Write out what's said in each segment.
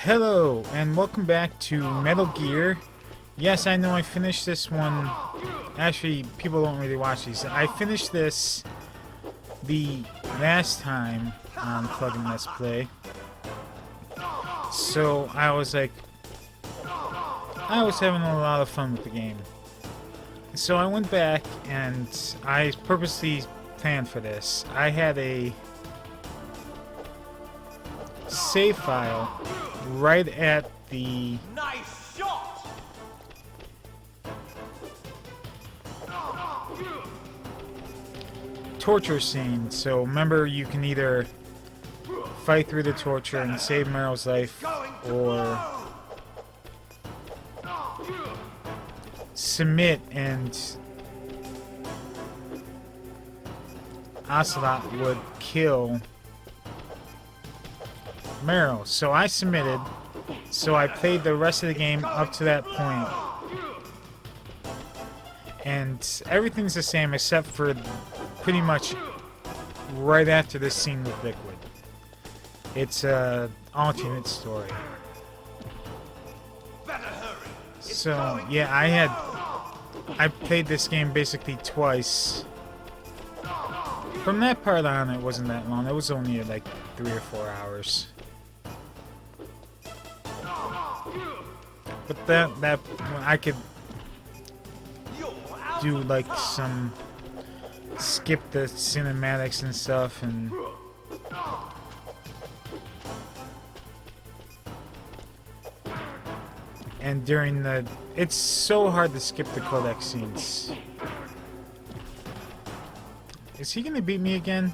Hello, and welcome back to Metal Gear. Yes, I know I finished this one. Actually, people don't really watch these. I finished this the last time on Plug and Let's Play. So I was like, I was having a lot of fun with the game. So I went back and I purposely planned for this. I had a save file right at the Nice shot! torture scene. So remember, you can either fight through the torture and save Meryl's life, or submit and Ocelot would kill Meryl. So I submitted, so I played the rest of the game up to that point. And everything's the same except for pretty much right after this scene with Liquid. It's a alternate story. So yeah, I played this game basically twice. From that part on, it wasn't that long. It was only like 3 or 4 hours. But that I could do like some skip the cinematics and stuff, and during the it's so hard to skip the codec scenes. Is he gonna beat me again?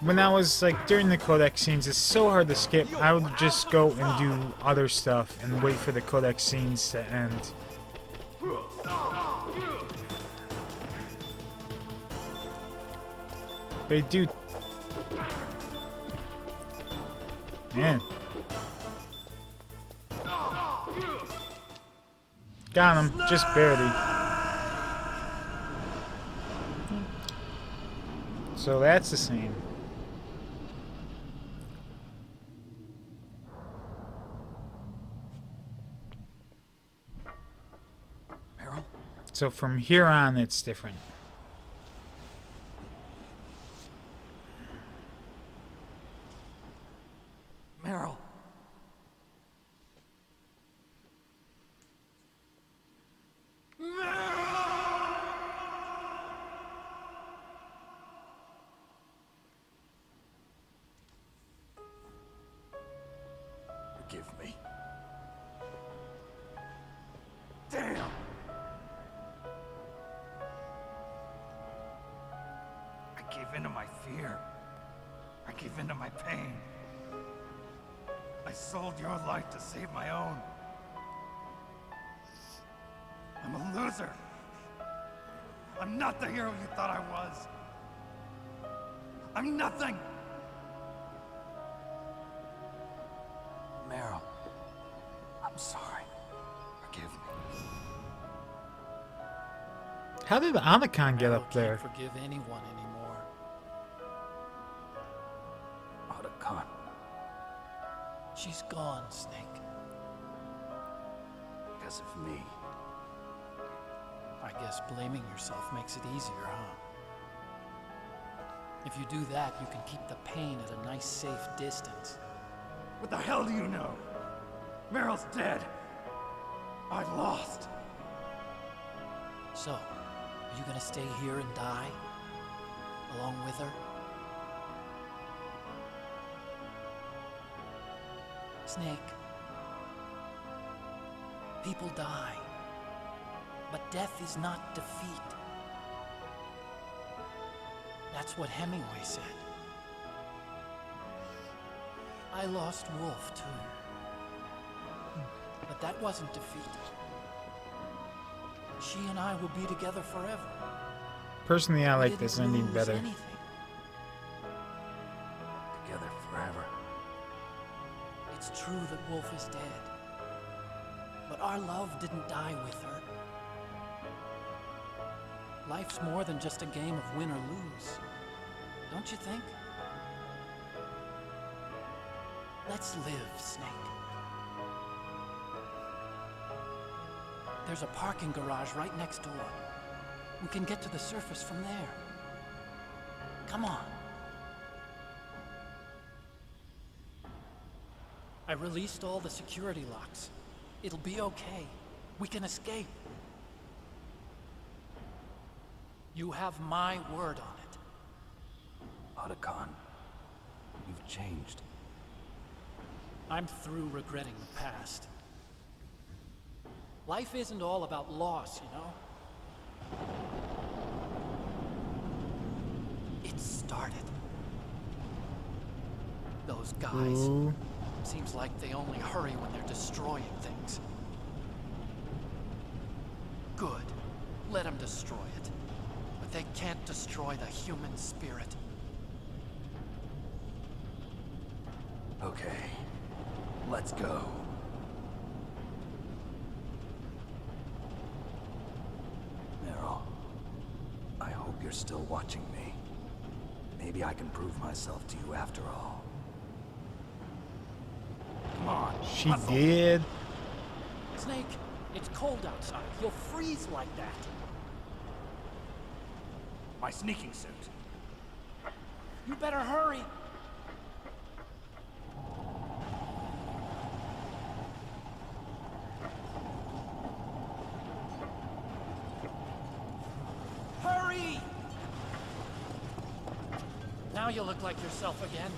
When I was like during the codec scenes, it's so hard to skip. I would just go and do other stuff and wait for the codec scenes to end. They do. Man. Got him, just barely. So that's the same. So from here on, it's different. Meryl. Forgive me. Damn! I gave in to my fear. I gave in to my pain. I sold your life to save my own. I'm a loser. I'm not the hero you thought I was. I'm nothing. Meryl, I'm sorry. Forgive me. How did Anacon get up there? Can't forgive anyone anymore. Otacon. She's gone, Snake. Because of me. I guess blaming yourself makes it easier, huh? If you do that, you can keep the pain at a nice, safe distance. What the hell do you know? Meryl's dead. I lost. So, are you gonna stay here and die? Along with her? Snake. People die. But death is not defeat. That's what Hemingway said. I lost Wolf, too. But that wasn't defeat. She and I will be together forever. Personally, I We like didn't this ending lose better. anything. Together forever. It's true that Wolf is dead. But our love didn't die with her. Life's more than just a game of win or lose. Don't you think? Let's live, Snake. There's a parking garage right next door. We can get to the surface from there. Come on. I released all the security locks. It'll be okay. We can escape. You have my word on it. Otacon, you've changed. I'm through regretting the past. Life isn't all about loss, you know? It started. Those guys. Ooh. Seems like they only hurry when they're destroying things. Good. Let them destroy it. But they can't destroy the human spirit. Okay, let's go. Meryl, I hope you're still watching me. Maybe I can prove myself to you after all. Come on. She did. Snake, it's cold outside. You'll freeze like that. My sneaking suit. You better hurry. Hurry! Now you look like yourself again.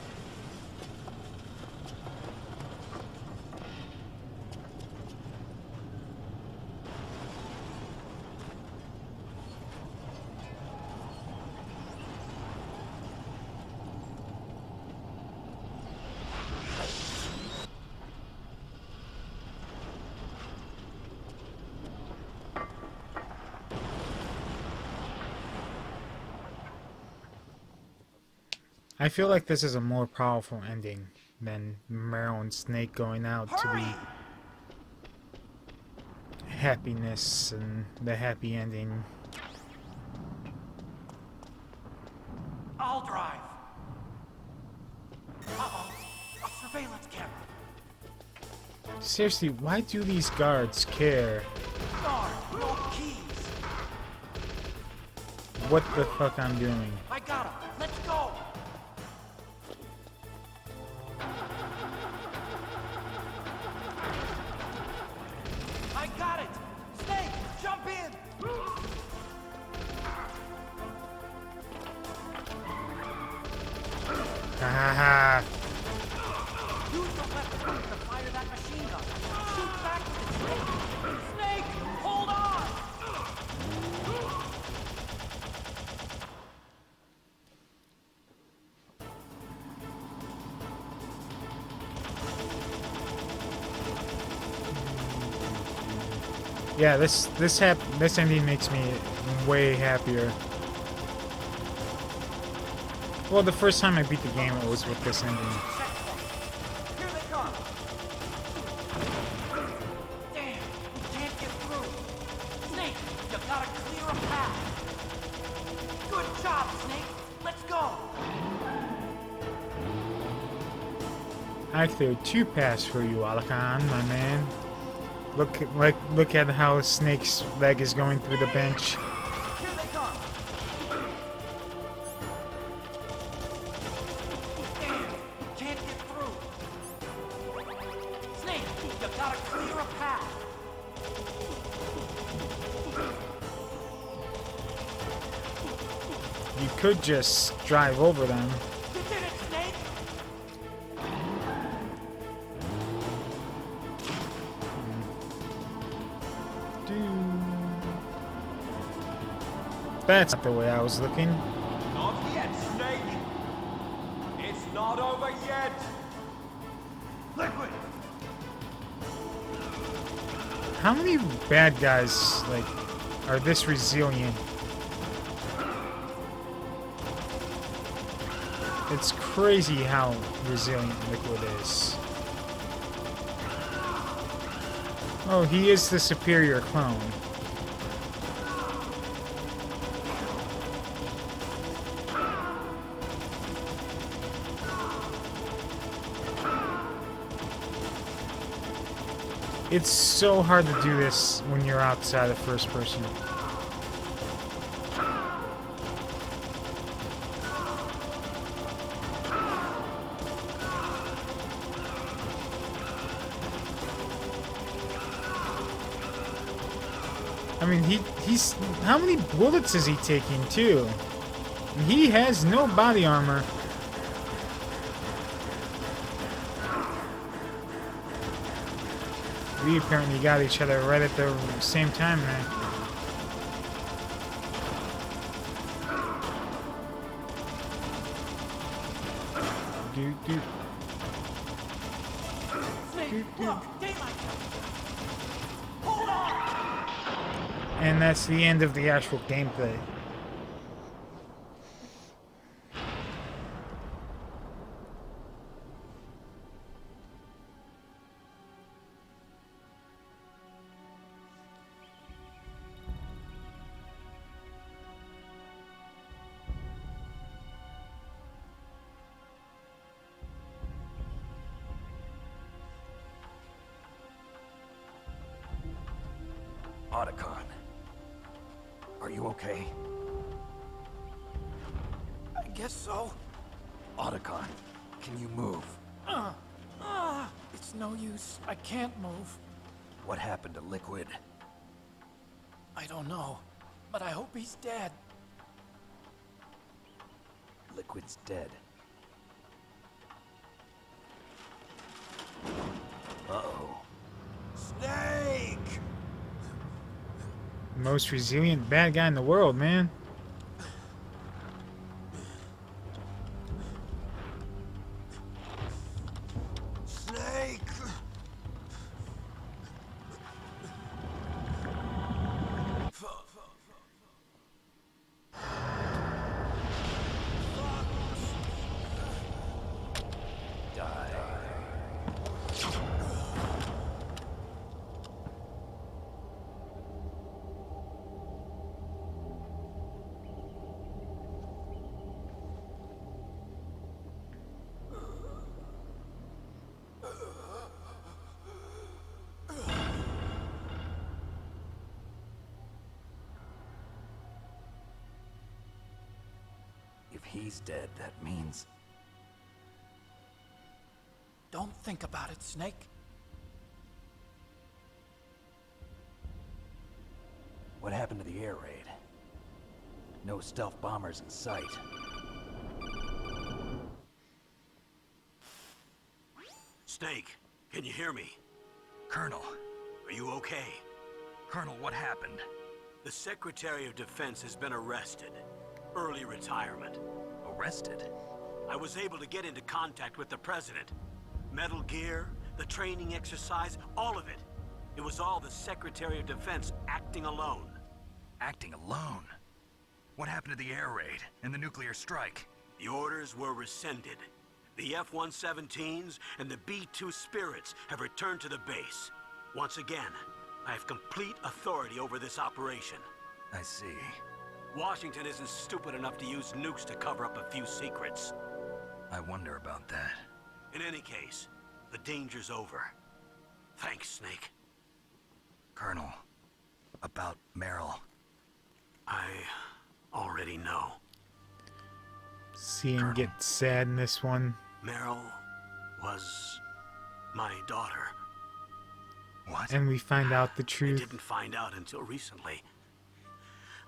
I feel like this is a more powerful ending than Meryl and Snake going out to the happiness and the happy ending. I'll drive. Uh-oh. A surveillance camera. Seriously, why do these guards care Guard, no keys. what the fuck I'm doing? I got him. Let's go. I got it. Snake, jump in. Haha. Use the weapon to fire that machine gun. Shoot back with it, Snake. Snake, hold on. Yeah, this ending makes me way happier. Well, the first time I beat the game, it was with this ending. Here they come. Damn, we can't get through. Snake, you gotta clear a path. Good job, Snake. Let's go. I cleared 2 paths for you, Alakan, my man. Look at how Snake's leg is going through the bench. Here they come. Damn, can't get through. Snake, you gotta clear a path. You could just drive over them. You did it, Snake. That's not the way I was looking. Not yet, Snake! It's not over yet! Liquid! How many bad guys, like, are this resilient? It's crazy how resilient Liquid is. Oh, he is the superior clone. It's so hard to do this when you're outside of first person. I mean, he's... How many bullets is he taking, too? He has no body armor. We apparently got each other right at the same time there. Dude. Snake, look, daylight. Hold on. And that's the end of the actual gameplay. Otacon, are you okay? I guess so. Otacon, can you move? It's no use. I can't move. What happened to Liquid? I don't know, but I hope he's dead. Liquid's dead. Uh-oh. Snake! Most resilient bad guy in the world, man. Snake! If he's dead, that means... Don't think about it, Snake. What happened to the air raid? No stealth bombers in sight. Snake, can you hear me? Colonel, Are you okay? Colonel, what happened? The Secretary of Defense has been arrested. Early retirement. Arrested? I was able to get into contact with the President. Metal Gear, the training exercise, all of it. It was all the Secretary of Defense acting alone. Acting alone? What happened to the air raid and the nuclear strike? The orders were rescinded. The F-117s and the B-2 Spirits have returned to the base. Once again, I have complete authority over this operation. I see. Washington isn't stupid enough to use nukes to cover up a few secrets. I wonder about that. In any case, the danger's over. Thanks, Snake. Colonel, about Meryl. I already know. See him get sad in this one. Meryl was my daughter. What? And we find out the I truth. didn't find out until recently.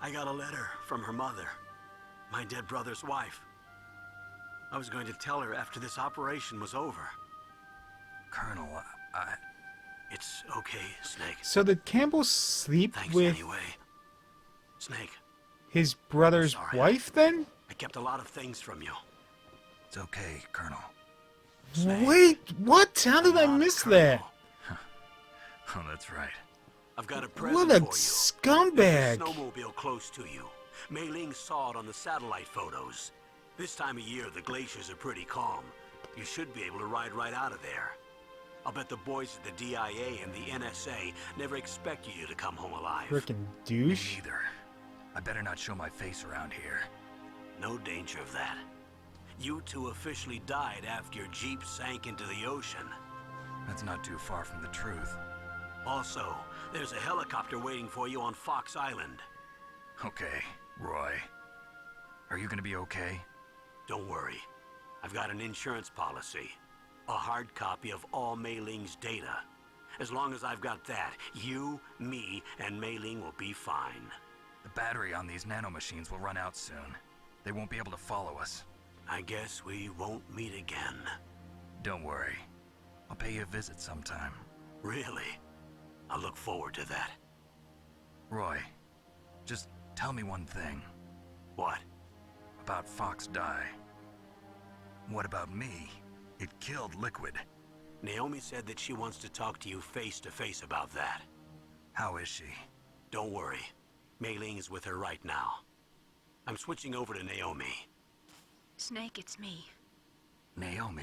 I got a letter from her mother, my dead brother's wife. I was going to tell her after this operation was over. Colonel, It's okay, Snake. So did Campbell sleep Thanks with anyway. Snake, his brother's Sorry. wife then? I kept a lot of things from you. it's okay, Colonel. Snake. Wait, what? How did I Not miss Colonel. that? Oh, that's right. I've got a present What a for you. scumbag! There's a snowmobile close to you. Mei Ling saw it on the satellite photos. This time of year, the glaciers are pretty calm. You should be able to ride right out of there. I'll bet the boys at the DIA and the NSA never expected you to come home alive. Frickin' Me douche. neither. I better not show my face around here. No danger of that. You two officially died after your Jeep sank into the ocean. That's not too far from the truth. Also, there's a helicopter waiting for you on Fox Island. Okay, Roy. Are you gonna be okay? Don't worry. I've got an insurance policy. A hard copy of all Mei Ling's data. As long as I've got that, you, me, and Mei Ling will be fine. The battery on these nanomachines will run out soon. They won't be able to follow us. I guess we won't meet again. Don't worry. I'll pay you a visit sometime. Really? I look forward to that. Roy, just tell me one thing. What? About Fox Die. What about me? It killed Liquid. Naomi said that she wants to talk to you face to face about that. How is she? Don't worry. Mei Ling is with her right now. I'm switching over to Naomi. Snake, it's me. Naomi.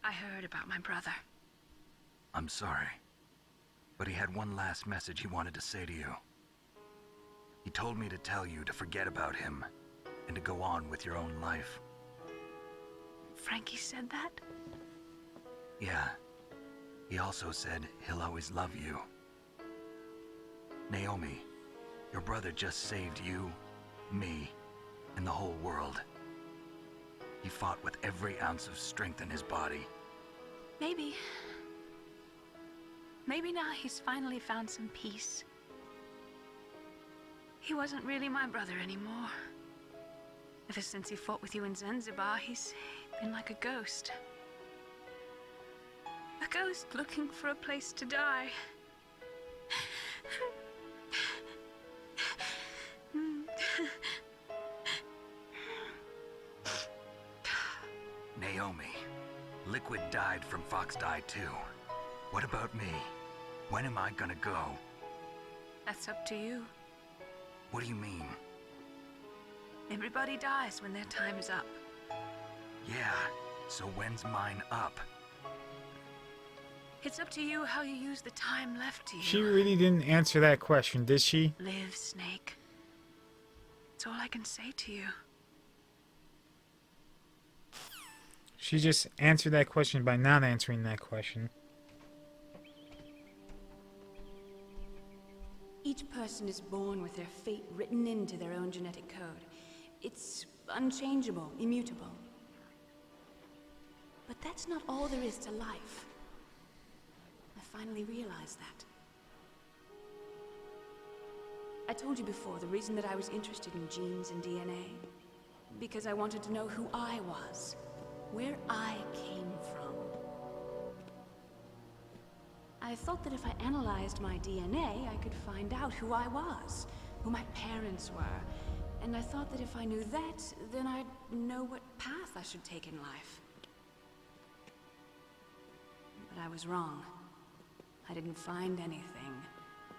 I heard about my brother. I'm sorry. But he had one last message he wanted to say to you. He told me to tell you to forget about him and to go on with your own life. Frankie said that? Yeah. He also said he'll always love you. Naomi, your brother just saved you, me, and the whole world. He fought with every ounce of strength in his body. Maybe. Maybe now he's finally found some peace. He wasn't really my brother anymore. Ever since he fought with you in Zanzibar, he's been like a ghost. A ghost looking for a place to die. Naomi, Liquid died from Fox Die too. What about me? When am I gonna go? That's up to you. What do you mean? Everybody dies when their time is up. Yeah, so when's mine up? It's up to you how you use the time left to you. She really didn't answer that question, did she? Live, Snake. That's all I can say to you. She just answered that question by not answering that question. Each person is born with their fate written into their own genetic code. It's unchangeable, immutable. But that's not all there is to life. I finally realized that. I told you before, the reason that I was interested in genes and DNA, because I wanted to know who I was, where I came from. I thought that if I analyzed my DNA, I could find out who I was, who my parents were, and I thought that if I knew that, then I'd know what path I should take in life. But I was wrong. I didn't find anything.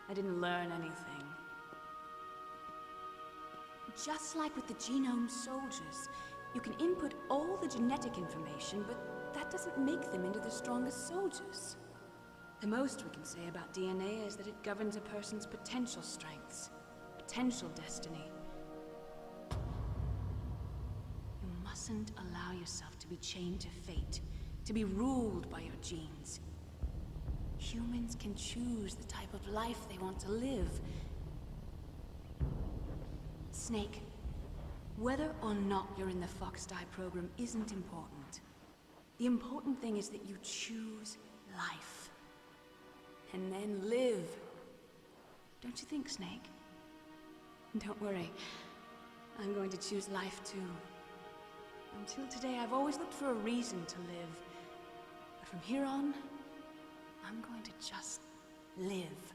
I didn't learn anything. Just like with the genome soldiers, you can input all the genetic information, but that doesn't make them into the strongest soldiers. The most we can say about DNA is that it governs a person's potential strengths, potential destiny. You mustn't allow yourself to be chained to fate, to be ruled by your genes. Humans can choose the type of life they want to live. Snake, whether or not you're in the Fox Die program isn't important. The important thing is that you choose life. And then live. Don't you think, Snake? Don't worry. I'm going to choose life too. Until today, I've always looked for a reason to live. But from here on, I'm going to just live.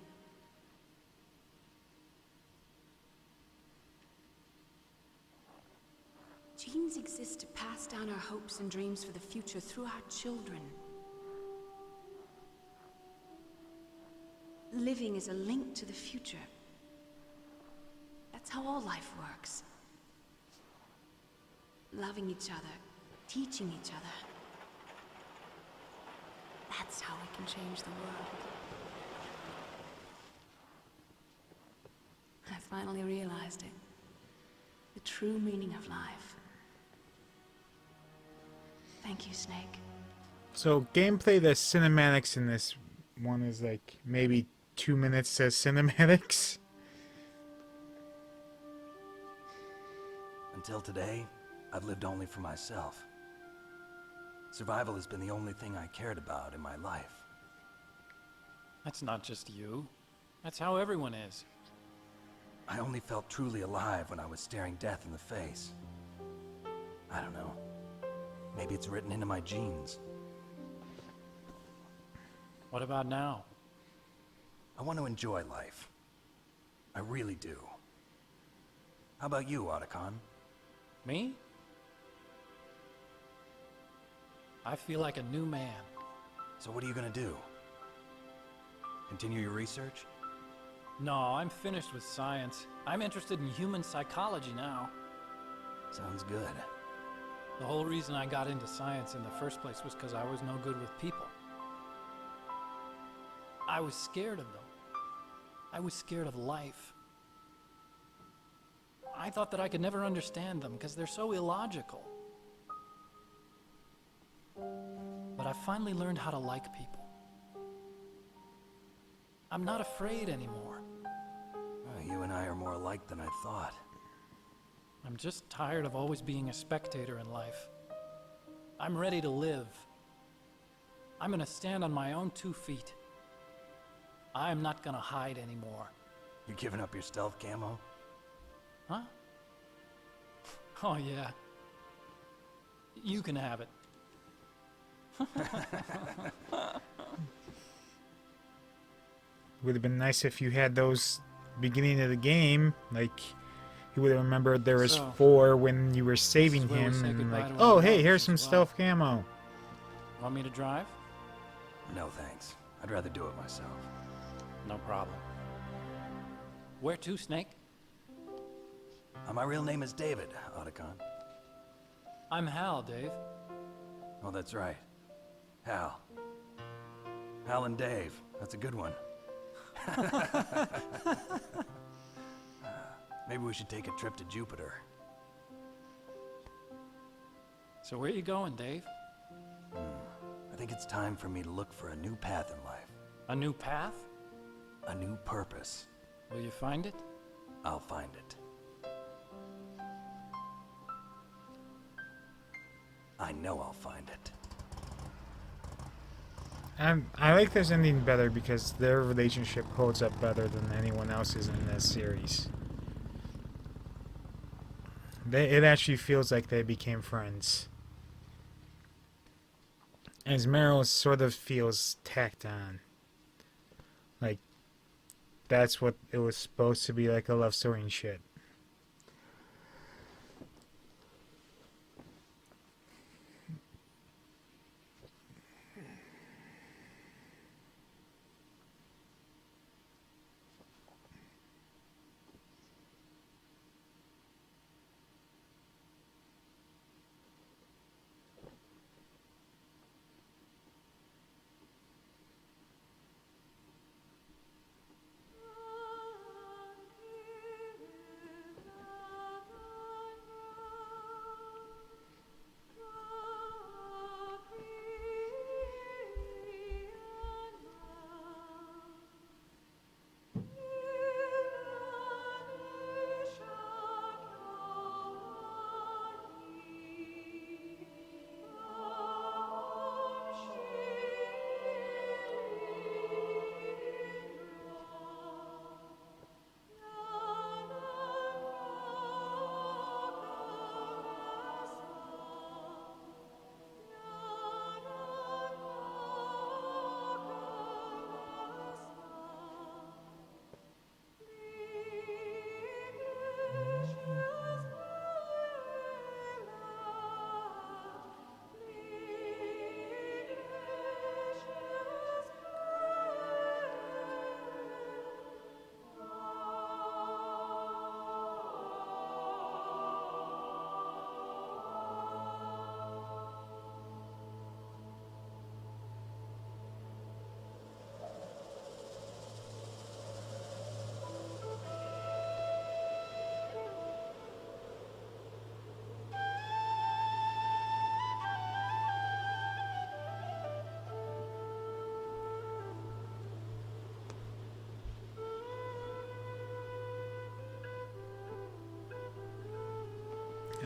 Genes exist to pass down our hopes and dreams for the future through our children. Living is a link to the future. That's how all life works. Loving each other, teaching each other. That's how we can change the world. I finally realized it. The true meaning of life. Thank you, Snake. So gameplay, the cinematics in this one is like maybe 2 minutes to cinematics. Until today, I've lived only for myself. Survival has been the only thing I cared about in my life. That's not just you. That's how everyone is. I only felt truly alive when I was staring death in the face. I don't know. Maybe it's written into my genes. What about now? I want to enjoy life. I really do. How about you, Otacon? Me? I feel like a new man. So what are you gonna do? Continue your research? No, I'm finished with science. I'm interested in human psychology now. Sounds good. The whole reason I got into science in the first place was because I was no good with people. I was scared of them. I was scared of life. I thought that I could never understand them because they're so illogical. But I finally learned how to like people. I'm not afraid anymore. Well, you and I are more alike than I thought. I'm just tired of always being a spectator in life. I'm ready to live. I'm gonna stand on my own 2 feet. I'm not gonna hide anymore. You giving up your stealth camo? Huh? Oh yeah. You can have it. Would have been nice if you had those beginning of the game. Like, you would have remembered there was So, 4 when you were saving is where we him, say and goodbye like, to oh our hey, dogs here's as some well. stealth camo. Want me to drive? No thanks. I'd rather do it myself. No problem. Where to, Snake? My real name is David, Otacon. I'm Hal, Dave. Oh, that's right. Hal. Hal and Dave. That's a good one. Maybe we should take a trip to Jupiter. So where you going, Dave? I think it's time for me to look for a new path in life. A new path? A new purpose. Will you find it? I'll find it. I know I'll find it. I like this ending better because their relationship holds up better than anyone else's in this series. It actually feels like they became friends. As Meryl sort of feels tacked on. Like, that's what it was supposed to be, like a love story and shit.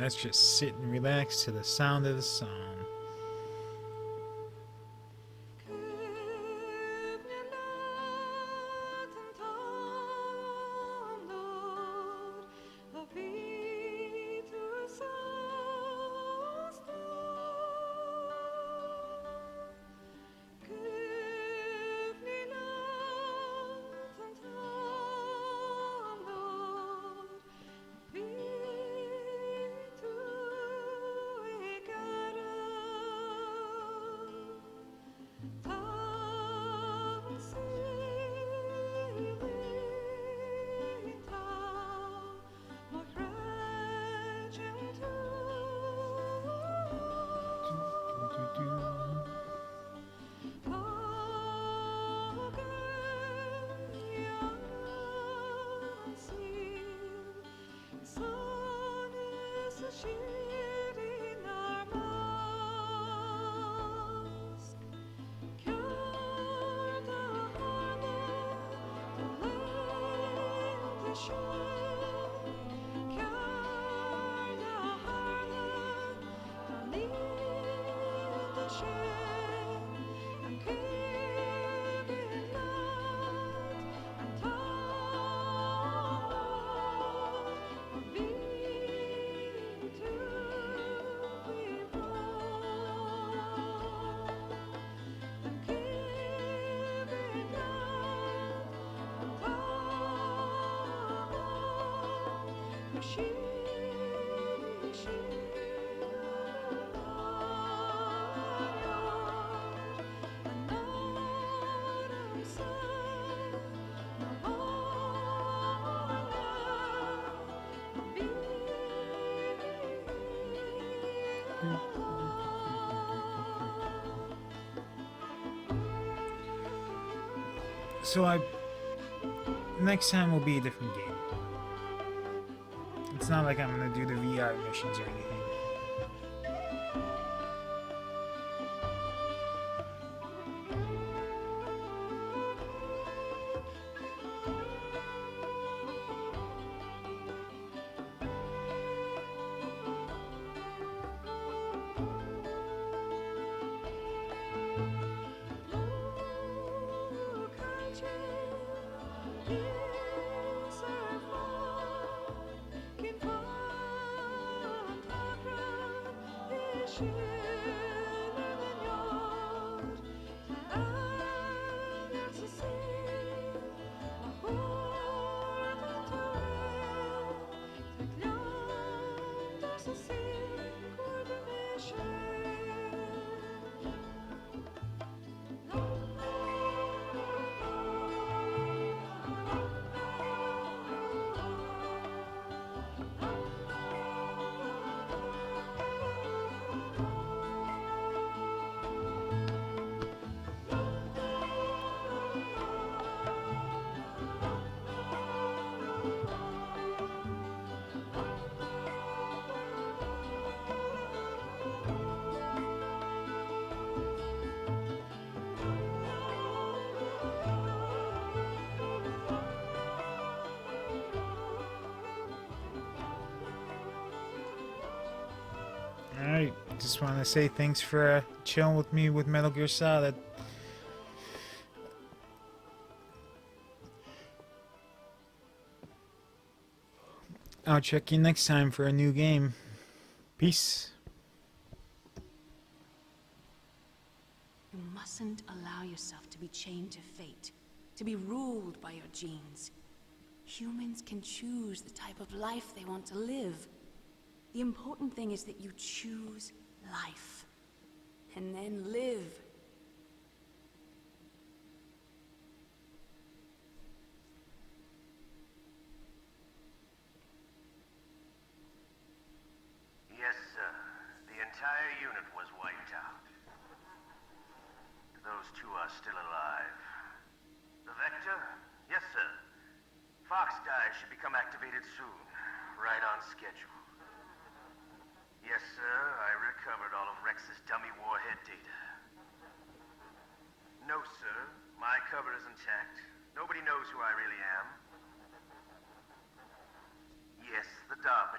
Let's just sit and relax to the sound of the song. So next time will be a different game. It's not like I'm gonna do the VR missions or anything. Alright, just want to say thanks for chilling with me with Metal Gear Solid. I'll check you next time for a new game. Peace. You mustn't allow yourself to be chained to fate, to be ruled by your genes. Humans can choose the type of life they want to live. The important thing is that you choose life, and then live. Yes, sir. The entire unit was wiped out. Those two are still alive. The Vector? Yes, sir. Fox Die should become activated soon. Right on schedule. Yes, sir. I recovered all of Rex's dummy warhead data. No, sir. My cover is intact. Nobody knows who I really am. Yes, the Dark